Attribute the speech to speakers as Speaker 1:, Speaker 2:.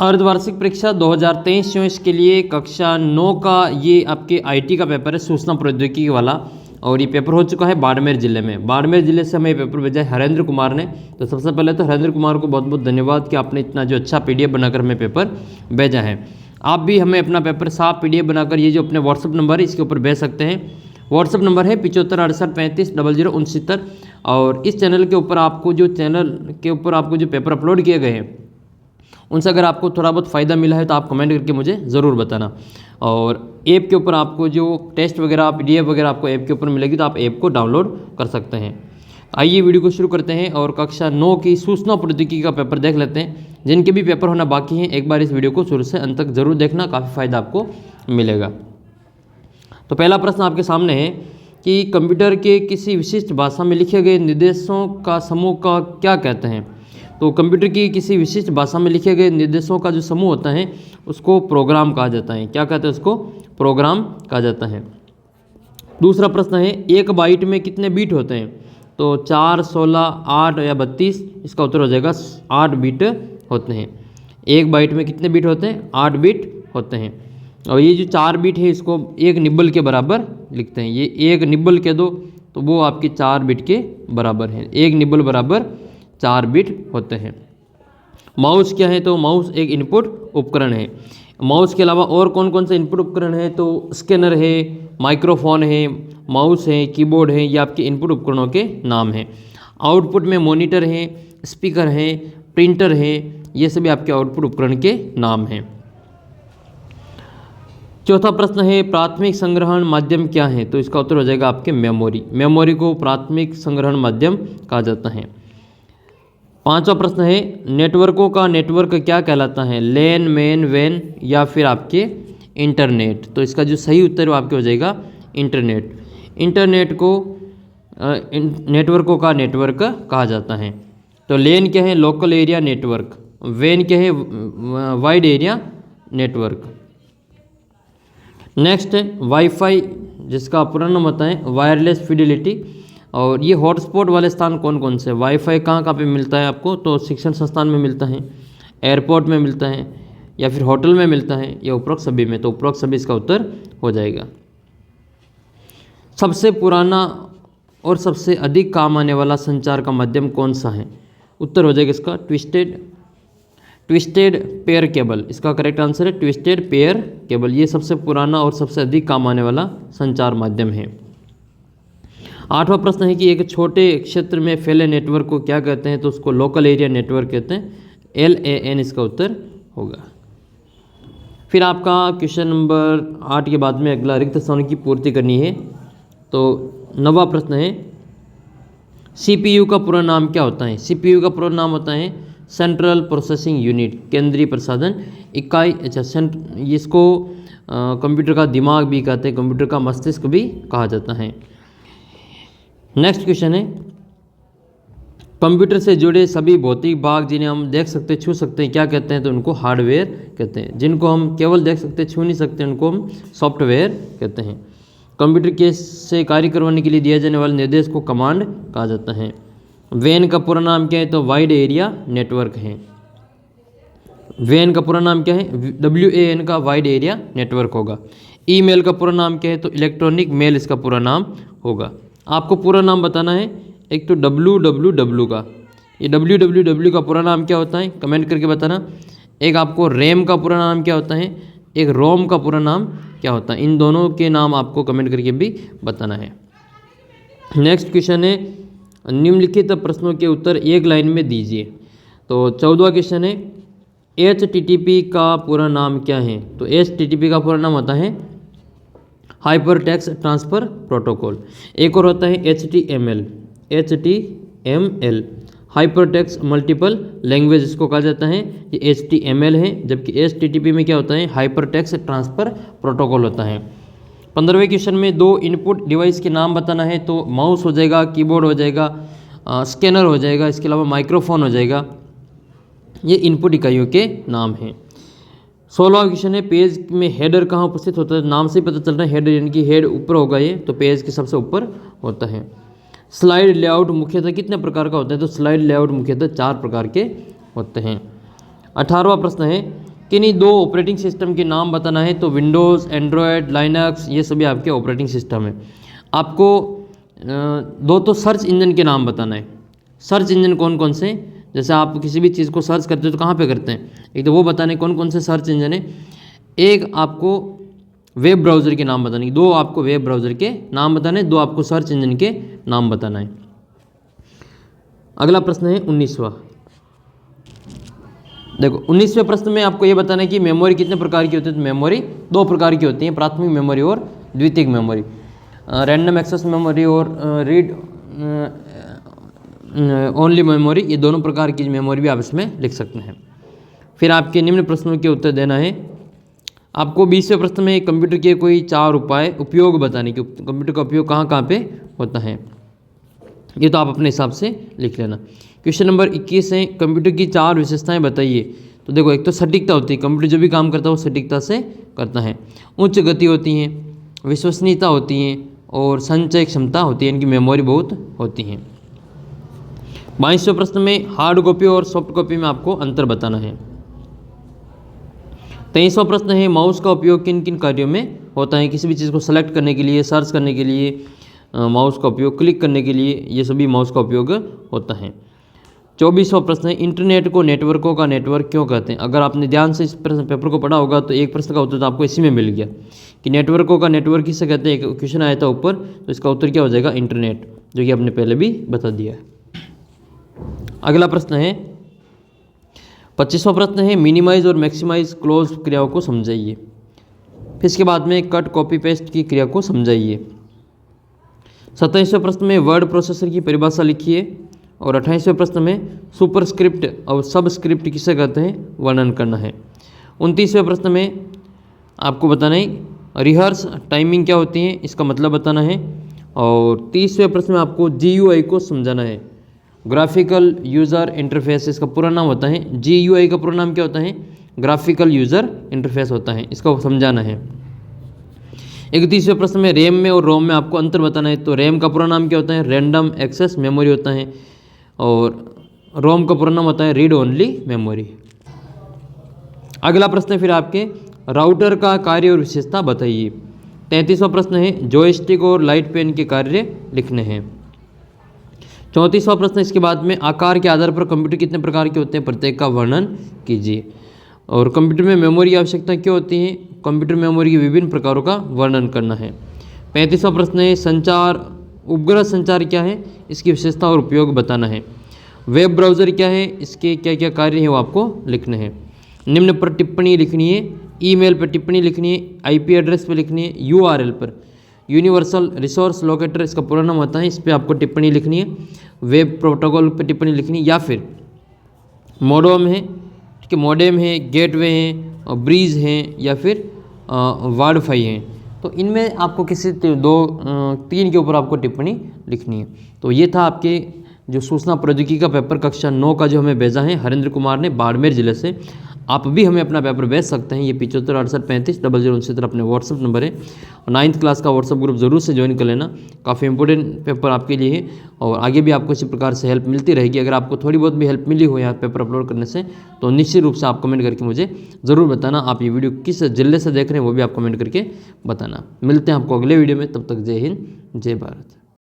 Speaker 1: अर्धवार्षिक परीक्षा 2023-24 के लिए कक्षा 9 का ये आपके आईटी का पेपर है, सूचना प्रौद्योगिकी वाला। और ये पेपर हो चुका है बाड़मेर ज़िले में। बाड़मेर ज़िले से हमें ये पेपर भेजा है हरेंद्र कुमार ने। तो सबसे पहले तो हरेंद्र कुमार को बहुत बहुत धन्यवाद कि आपने इतना जो अच्छा पीडीएफ बनाकर हमें पेपर भेजा है। आप भी हमें अपना पेपर साफ पीडीएफ बनाकर ये जो अपने व्हाट्सअप नंबर है इसके ऊपर भेज सकते हैं। व्हाट्सअप नंबर है 7568350069। और इस चैनल के ऊपर आपको जो पेपर अपलोड किए गए हैं उनसे अगर आपको थोड़ा बहुत फ़ायदा मिला है तो आप कमेंट करके मुझे ज़रूर बताना। और ऐप के ऊपर आपको जो टेस्ट वगैरह पीडीएफ वगैरह आपको ऐप के ऊपर मिलेगी तो आप ऐप को डाउनलोड कर सकते हैं। आइए वीडियो को शुरू करते हैं और कक्षा 9 की सूचना प्रौद्योगिकी का पेपर देख लेते हैं। जिनके भी पेपर होना बाकी हैं एक बार इस वीडियो को शुरू से अंत तक ज़रूर देखना, काफ़ी फ़ायदा आपको मिलेगा। तो पहला प्रश्न आपके सामने है कि कंप्यूटर के किसी विशिष्ट भाषा में लिखे गए निर्देशों का समूह का क्या कहते हैं। तो कंप्यूटर की किसी विशिष्ट भाषा में लिखे गए निर्देशों का जो समूह होता है उसको प्रोग्राम कहा जाता है। क्या कहते हैं उसको? प्रोग्राम कहा जाता है। दूसरा प्रश्न है एक बाइट में कितने बीट होते हैं। तो 4, 16, 8 या 32। इसका उत्तर हो जाएगा 8 बीट होते हैं। एक बाइट में कितने बीट होते हैं? 8 बीट होते हैं। और ये जो 4 बीट है इसको एक निब्बल के बराबर लिखते हैं। ये एक निब्बल कह दो तो वो आपके 4 बीट के बराबर है। एक निब्बल बराबर 4 बीट होते हैं। माउस क्या है? तो माउस एक इनपुट उपकरण है। माउस के अलावा और कौन कौन से इनपुट उपकरण है? तो स्कैनर है, माइक्रोफोन है, माउस है, कीबोर्ड है। ये आपके इनपुट उपकरणों के नाम हैं। आउटपुट में मॉनिटर है, स्पीकर है, प्रिंटर है। ये सभी आपके आउटपुट उपकरण के नाम हैं। चौथा प्रश्न है प्राथमिक संग्रहण माध्यम क्या है। तो इसका उत्तर हो जाएगा आपके मेमोरी। मेमोरी को प्राथमिक संग्रहण माध्यम कहा जाता है। पांचवा प्रश्न है नेटवर्कों का नेटवर्क क्या कहलाता है। लैन, मैन, वैन या फिर आपके इंटरनेट। तो इसका जो सही उत्तर है आपके हो जाएगा इंटरनेट। इंटरनेट को नेटवर्कों का नेटवर्क कहा जाता है। तो लैन क्या है? Local area network. वैन क्या है? Wide area network. नेक्स्ट है वाईफाई, जिसका पूरा नाम होता है वायरलेस फिडेलिटी। और ये हॉटस्पॉट वाले स्थान कौन कौन से? वाईफाई कहाँ कहाँ पे मिलता है आपको? तो शिक्षण संस्थान में मिलता है, एयरपोर्ट में मिलता है, या फिर होटल में मिलता है, या उपरोक्त सभी में। तो उपरोक्त सभी इसका उत्तर हो जाएगा। सबसे पुराना और सबसे अधिक काम आने वाला संचार का माध्यम कौन सा है? उत्तर हो जाएगा इसका ट्विस्टेड पेयर केबल। इसका करेक्ट आंसर है ट्विस्टेड पेयर केबल। ये सबसे पुराना और सबसे अधिक काम आने वाला संचार माध्यम है। आठवां प्रश्न है कि एक छोटे क्षेत्र में फैले नेटवर्क को क्या कहते हैं। तो उसको लोकल एरिया नेटवर्क कहते हैं। LAN इसका उत्तर होगा। फिर आपका क्वेश्चन नंबर 8 के बाद में अगला रिक्त स्थानों की पूर्ति करनी है। तो 9वां प्रश्न है CPU का पूरा नाम क्या होता है। CPU का पूरा नाम होता है सेंट्रल प्रोसेसिंग यूनिट, केंद्रीय प्रसाधन इकाई। अच्छा, इसको कंप्यूटर का दिमाग भी कहते हैं, कंप्यूटर का मस्तिष्क भी कहा जाता है। नेक्स्ट क्वेश्चन है कंप्यूटर से जुड़े सभी भौतिक भाग जिन्हें हम देख सकते, छू सकते हैं, क्या कहते हैं। तो उनको हार्डवेयर कहते हैं। जिनको हम केवल देख सकते, छू नहीं सकते, उनको हम सॉफ्टवेयर कहते हैं। कंप्यूटर के से कार्य करवाने के लिए दिया जाने वाले निर्देश को कमांड कहा जाता है। वैन का पूरा नाम क्या है? तो वाइड एरिया नेटवर्क है। वैन का पूरा नाम क्या है? WAN का वाइड एरिया नेटवर्क होगा। ईमेल का पूरा नाम क्या है? तो इलेक्ट्रॉनिक मेल इसका पूरा नाम होगा। आपको पूरा नाम बताना है। एक तो www का, ये www का पूरा नाम क्या होता है कमेंट करके बताना। एक आपको रैम का पूरा नाम क्या होता है, एक रोम का पूरा नाम क्या होता है। इन दोनों के नाम आपको कमेंट करके भी बताना है। नेक्स्ट क्वेश्चन है निम्नलिखित प्रश्नों के उत्तर एक लाइन में दीजिए। तो 14वां क्वेश्चन है HTTP का पूरा नाम क्या है। तो HTTP का पूरा नाम होता है हाइपर टेक्स्ट ट्रांसफ़र प्रोटोकॉल। एक और होता है HTML hyper text multiple language इसको कहा जाता है। ये HTML है, जबकि HTTP में क्या होता है हाइपर टेक्स्ट ट्रांसफ़र प्रोटोकॉल होता है। 15वें क्वेश्चन में 2 इनपुट डिवाइस के नाम बताना है। तो माउस हो जाएगा, कीबोर्ड हो जाएगा, स्कैनर हो जाएगा, इसके अलावा माइक्रोफोन हो जाएगा। ये इनपुट इकाइयों के नाम हैं। 16वां क्वेश्चन है पेज में हेडर कहाँ उपस्थित होता है। नाम से ही पता चल रहा है हेडर, यानी कि हेड ऊपर होगा ये, तो पेज के सबसे ऊपर होता है। स्लाइड लेआउट मुख्यतः कितने प्रकार का होता है। तो स्लाइड लेआउट मुख्यतः 4 प्रकार के होते हैं। 18वां प्रश्न है किन्हीं 2 ऑपरेटिंग सिस्टम के नाम बताना है, तो विंडोज़, एंड्रॉयड, लाइनक्स ये सभी आपके ऑपरेटिंग सिस्टम है। आपको 2 तो सर्च इंजन के नाम बताना है। सर्च इंजन कौन कौन से, जैसे आप किसी भी चीज़ को सर्च करते हो तो कहाँ पे करते हैं, एक तो वो बताने कौन कौन से सर्च इंजन है। एक आपको वेब ब्राउज़र के नाम बताने, 2 आपको वेब ब्राउज़र के नाम बताने, 2 आपको सर्च इंजन के नाम बताना है। अगला प्रश्न है 19वां। देखो 19वें प्रश्न में आपको ये बताना है कि मेमोरी कितने प्रकार की होती है। तो मेमोरी 2 प्रकार की होती है, प्राथमिक मेमोरी और द्वितीयक मेमोरी। रैंडम एक्सेस मेमोरी और रीड ओनली मेमोरी, ये दोनों प्रकार की मेमोरी भी आप इसमें लिख सकते हैं। फिर आपके निम्न प्रश्नों के उत्तर देना है। आपको 20वें प्रश्न में कंप्यूटर के कोई 4 उपाय उपयोग बताने की, कंप्यूटर का उपयोग कहाँ कहाँ पे होता है, ये तो आप अपने हिसाब से लिख लेना। क्वेश्चन नंबर 21 है, कंप्यूटर की 4 विशेषताएं बताइए। तो देखो एक तो सटीकता होती है, कंप्यूटर जो भी काम करता है वो सटीकता से करता है। उच्च गति होती है, विश्वसनीयता होती है और संचय क्षमता होती है, इनकी मेमोरी बहुत होती है। 22वें प्रश्न में हार्ड कॉपी और सॉफ्ट कॉपी में आपको अंतर बताना है। 23वां प्रश्न है, माउस का उपयोग किन किन कार्यों में होता है। किसी भी चीज़ को सेलेक्ट करने के लिए, सर्च करने के लिए माउस का उपयोग, क्लिक करने के लिए, ये सभी माउस का उपयोग होता है। 24वां प्रश्न है, इंटरनेट को नेटवर्कों का नेटवर्क क्यों कहते हैं। अगर आपने ध्यान से इस प्रश्न पेपर को पढ़ा होगा तो एक प्रश्न का उत्तर तो आपको इसी में मिल गया कि नेटवर्कों का नेटवर्क किसे कहते हैं। एक क्वेश्चन आया था ऊपर, तो इसका उत्तर क्या हो जाएगा, इंटरनेट, जो कि आपने पहले भी बता दिया है। अगला प्रश्न है 25वां प्रश्न है, मिनिमाइज और मैक्सिमाइज क्लोज क्रियाओं को समझाइए। फिर इसके बाद में कट कॉपी पेस्ट की क्रिया को समझाइए। 27वें प्रश्न में वर्ड प्रोसेसर की परिभाषा लिखिए। और 28वें प्रश्न में सुपरस्क्रिप्ट और सबस्क्रिप्ट किसे कहते हैं, वर्णन करना है। 29वें प्रश्न में आपको बताना है रिहर्स टाइमिंग क्या होती है, इसका मतलब बताना है। और 30वें प्रश्न में आपको GUI को समझाना है, ग्राफिकल यूज़र इंटरफेस, इसका पूरा नाम होता है। GUI का पूरा नाम क्या होता है, ग्राफिकल यूज़र इंटरफेस होता है, इसको समझाना है। 31वें प्रश्न में रैम में और रोम में आपको अंतर बताना है। तो रैम का पूरा नाम क्या होता है, रैंडम एक्सेस मेमोरी होता है, और रोम का पूरा नाम होता है रीड ओनली मेमोरी। अगला प्रश्न फिर आपके राउटर का कार्य और विशेषता बताइए। 33वां प्रश्न है, जॉयस्टिक और लाइट पेन के कार्य लिखने हैं। 34वां प्रश्न इसके बाद में आकार के आधार पर कंप्यूटर कितने प्रकार के होते हैं, प्रत्येक का वर्णन कीजिए। और कंप्यूटर में मेमोरी की आवश्यकता क्यों होती है, कंप्यूटर मेमोरी के विभिन्न प्रकारों का वर्णन करना है। 35वां प्रश्न है, संचार उपग्रह संचार क्या है, इसकी विशेषता और उपयोग बताना है। वेब ब्राउज़र क्या है, इसके क्या क्या कार्य हैं वो आपको लिखने हैं। निम्न पर टिप्पणी लिखनी है, ईमेल पर टिप्पणी लिखनी है, IP एड्रेस पर लिखनी है, URL पर, यूनिवर्सल रिसोर्स लोकेटर इसका पूरा नाम होता है, इस पर आपको टिप्पणी लिखनी है। वेब प्रोटोकॉल पर टिप्पणी लिखनी है, या फिर मोडेम है, ठीक है, मोडेम है, गेटवे है, ब्रीज है, या फिर वाईफाई है। तो इनमें आपको किसी 2-3 के ऊपर आपको टिप्पणी लिखनी है। तो ये था आपके जो सूचना प्रौद्योगिकी का पेपर कक्षा 9 का जो हमें भेजा है हरेंद्र कुमार ने बाड़मेर ज़िले से। आप भी हमें अपना पेपर भेज सकते हैं, ये 7568350069 अपने व्हाट्सअप नंबर है। और 9th क्लास का व्हाट्सअप ग्रुप जरूर से ज्वाइन कर लेना, काफ़ी इंपॉर्टेंट पेपर आपके लिए है और आगे भी आपको इसी प्रकार से हेल्प मिलती रहेगी। अगर आपको थोड़ी बहुत भी हेल्प मिली हो यहाँ पेपर अपलोड करने से तो निश्चित रूप से आप कमेंट करके मुझे ज़रूर बताना। आप ये वीडियो किस जिले से देख रहे हैं वो भी आप कमेंट करके बताना। मिलते हैं आपको अगले वीडियो में, तब तक जय हिंद जय भारत।